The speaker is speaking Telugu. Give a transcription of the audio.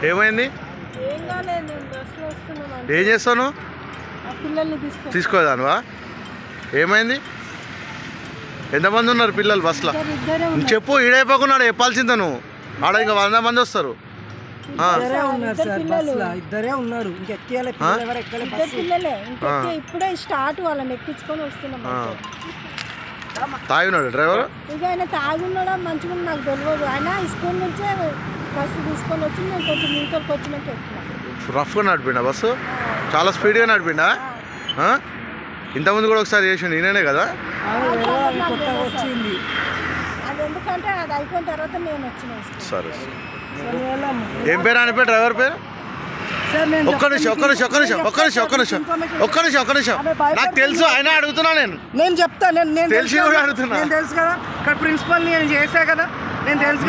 ఏమైంది? ఏం చేస్తాను? తీసుకోదానువా? ఏమైంది? ఎంతమంది ఉన్నారు పిల్లలు బస్సులో? చెప్పు, ఈడైపోకున్నాడు చెప్పాల్సిందే నువ్వు. ఆడ ఇంకా 100 మంది వస్తారు. ఇప్పుడే స్టార్ట్ వాళ్ళని ఎక్కించుకొని వస్తున్నాం. తాగినాడు డ్రైవర్? ఇక ఆయన తాగున్నాడా మంచిగా నాకు తెలియదు. ఆయన స్కూల్ నుంచే బస్సు తీసుకొని వచ్చి నేను కొంచెం ఇంకొకరికి వచ్చినాక ఎక్కువ రఫ్గా నడిపిండా బస్సు? చాలా స్పీడ్గా నడిపిండా? ఇంతకుముందు కూడా ఒకసారి చేసిండు ఈయననే కదా? వచ్చింది అది ఎందుకంటే అది అయిపోయిన తర్వాత నేను వచ్చిన. సరే. ఏం పేరు ఆయన పేరు? డ్రైవర్ పేరు? ఒక్క నిమిషం. నాకు తెలుసు, ఆయన అడుగుతున్నా. నేను చెప్తా. తెలిసి కూడా అడుగుతున్నా. తెలుసు కదా, ఇక్కడ ప్రిన్సిపల్ నేను చేసా కదా, నేను తెలుసు.